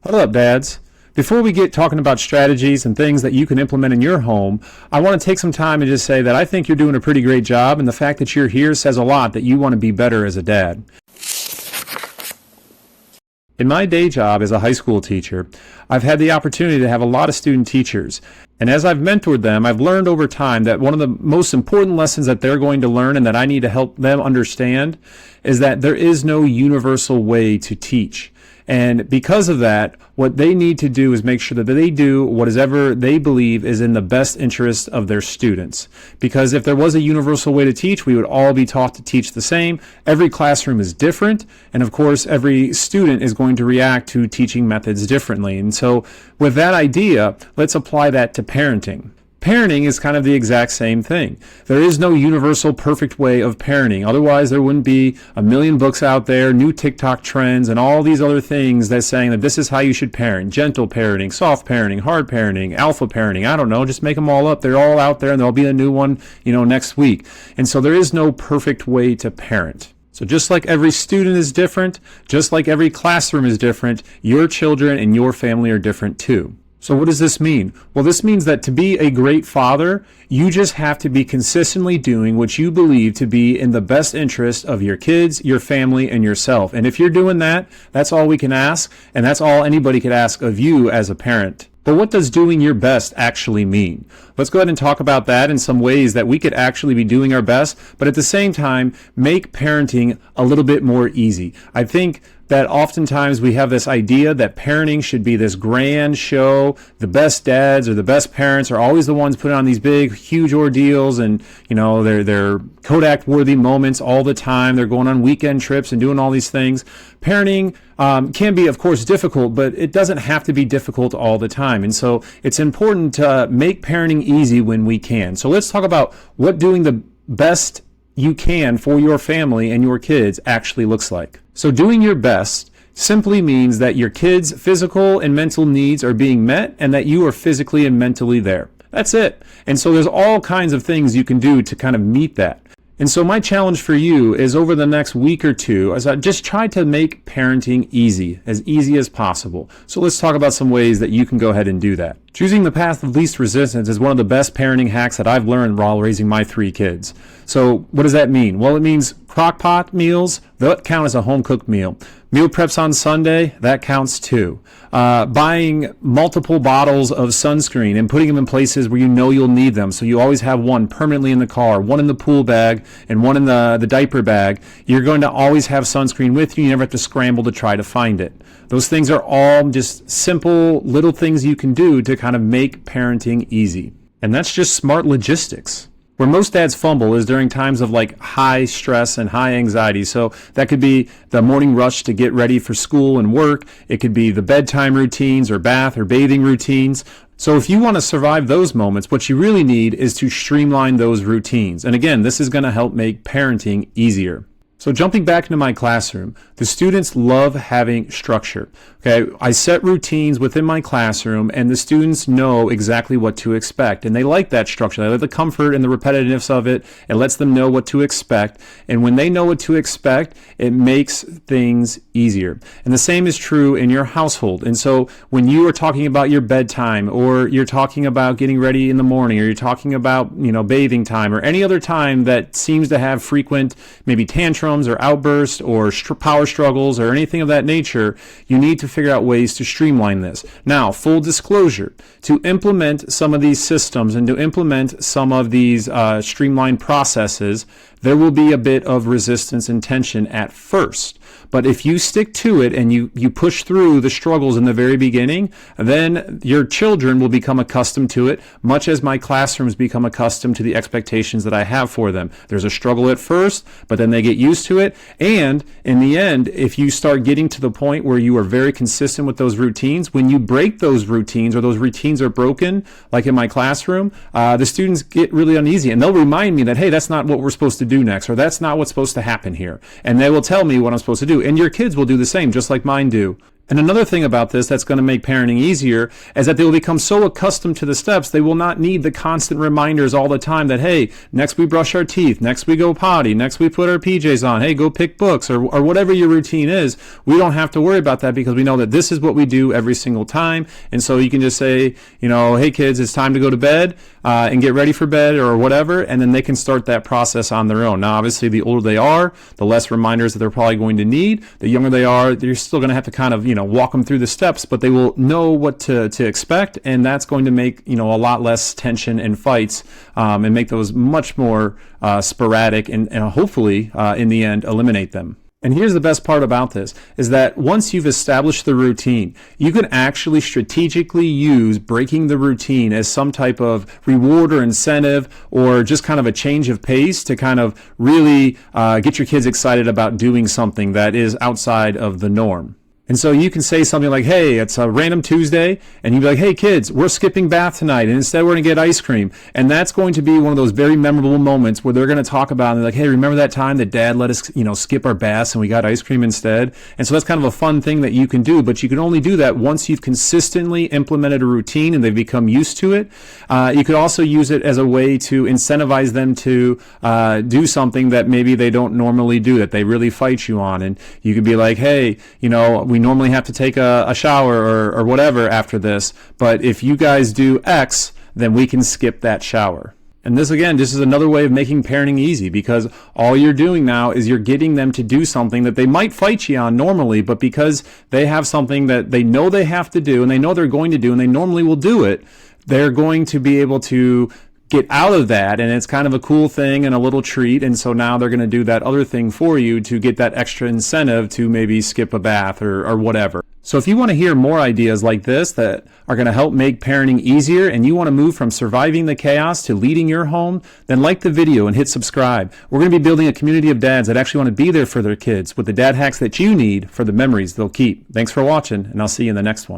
Hold up, dads. Before we get talking about strategies and things that you can implement in your home, I want to take some time and just say that I think you're doing a pretty great job, and the fact that you're here says a lot that you want to be better as a dad. In my day job as a high school teacher, I've had the opportunity to have a lot of student teachers. And as I've mentored them, I've learned over time that one of the most important lessons that they're going to learn and that I need to help them understand is that there is no universal way to teach. And because of that, what they need to do is make sure that they do whatever they believe is in the best interest of their students. Because if there was a universal way to teach, we would all be taught to teach the same. Every classroom is different. And of course, every student is going to react to teaching methods differently. And so with that idea, let's apply that to parenting. Parenting is kind of the exact same thing. There is no universal perfect way of parenting. Otherwise, there wouldn't be a million books out there, new TikTok trends, and all these other things that's saying that this is how you should parent. Gentle parenting, soft parenting, hard parenting, alpha parenting. I don't know. Just make them all up. They're all out there, and there'll be a new one, next week. And so there is no perfect way to parent. So just like every student is different, just like every classroom is different, your children and your family are different too. So what does this mean? Well, this means that to be a great father, you just have to be consistently doing what you believe to be in the best interest of your kids, your family, and yourself. And if you're doing that, that's all we can ask, and that's all anybody could ask of you as a parent. But what does doing your best actually mean? Let's go ahead and talk about that in some ways that we could actually be doing our best, but at the same time, make parenting a little bit more easy. I think that oftentimes we have this idea that parenting should be this grand show. The best dads or the best parents are always the ones putting on these big, huge ordeals, and they're Kodak-worthy moments all the time. They're going on weekend trips and doing all these things. Parenting can be, of course, difficult, but it doesn't have to be difficult all the time. And so it's important to make parenting easy when we can. So let's talk about what doing the best you can for your family and your kids actually looks like. So doing your best simply means that your kids' physical and mental needs are being met and that you are physically and mentally there. That's it. And so there's all kinds of things you can do to kind of meet that. And so my challenge for you is over the next week or two, as I just try to make parenting easy as possible. So let's talk about some ways that you can go ahead and do that. Choosing the path of least resistance is one of the best parenting hacks that I've learned while raising my 3 kids. So what does that mean? Well, it means Crockpot meals, that count as a home-cooked meal. Meal preps on Sunday, that counts too. Buying multiple bottles of sunscreen and putting them in places where you know you'll need them. So you always have one permanently in the car, one in the pool bag, and one in the diaper bag. You're going to always have sunscreen with you. You never have to scramble to try to find it. Those things are all just simple little things you can do to kind of make parenting easy. And that's just smart logistics. Where most dads fumble is during times of like high stress and high anxiety. So that could be the morning rush to get ready for school and work. It could be the bedtime routines or bath or bathing routines. So if you want to survive those moments, what you really need is to streamline those routines. And again, this is going to help make parenting easier. So jumping back into my classroom, the students love having structure. Okay, I set routines within my classroom and the students know exactly what to expect. And they like that structure. They like the comfort and the repetitiveness of it. It lets them know what to expect. And when they know what to expect, it makes things easier. And the same is true in your household. And so when you are talking about your bedtime, or you're talking about getting ready in the morning, or you're talking about, bathing time, or any other time that seems to have frequent maybe tantrums or outbursts or power struggles or anything of that nature, you need to figure out ways to streamline this. Now, full disclosure, to implement some of these systems and to implement some of these streamlined processes, there will be a bit of resistance and tension at first. But if you stick to it and you push through the struggles in the very beginning, then your children will become accustomed to it, much as my classrooms become accustomed to the expectations that I have for them. There's a struggle at first, but then they get used to it. And in the end, if you start getting to the point where you are very consistent with those routines, when you break those routines or those routines are broken, like in my classroom, the students get really uneasy and they'll remind me that, hey, that's not what we're supposed to do next, or that's not what's supposed to happen here. And they will tell me what I'm supposed to do. And your kids will do the same, just like mine do. And another thing about this that's going to make parenting easier is that they will become so accustomed to the steps, they will not need the constant reminders all the time that, hey, next we brush our teeth, next we go potty, next we put our PJs on, hey, go pick books, or whatever your routine is. We don't have to worry about that because we know that this is what we do every single time. And so you can just say, hey kids, it's time to go to bed and get ready for bed or whatever, and then they can start that process on their own. Now, obviously, the older they are, the less reminders that they're probably going to need. The younger they are, you're still going to have to kind of, walk them through the steps, but they will know what to expect, and that's going to make, a lot less tension and fights, and make those much more sporadic and hopefully, in the end, eliminate them. And here's the best part about this, is that once you've established the routine, you can actually strategically use breaking the routine as some type of reward or incentive, or just kind of a change of pace to kind of really get your kids excited about doing something that is outside of the norm. And so you can say something like, hey, it's a random Tuesday, and you'd be like, hey kids, we're skipping bath tonight, and instead we're going to get ice cream. And that's going to be one of those very memorable moments where they're going to talk about, and they're like, hey, remember that time that Dad let us, skip our baths and we got ice cream instead? And so that's kind of a fun thing that you can do, but you can only do that once you've consistently implemented a routine and they've become used to it. You could also use it as a way to incentivize them to do something that maybe they don't normally do, that they really fight you on. And you could be like, hey, we normally have to take a shower or whatever after this, but if you guys do X, then we can skip that shower. And this, again, this is another way of making parenting easy, because all you're doing now is you're getting them to do something that they might fight you on normally, but because they have something that they know they have to do and they know they're going to do and they normally will do it, they're going to be able to get out of that, and it's kind of a cool thing and a little treat, and so now they're going to do that other thing for you to get that extra incentive to maybe skip a bath or whatever. So if you want to hear more ideas like this that are going to help make parenting easier, and you want to move from surviving the chaos to leading your home, then like the video and hit subscribe. We're going to be building a community of dads that actually want to be there for their kids with the dad hacks that you need for the memories they'll keep. Thanks for watching, and I'll see you in the next one.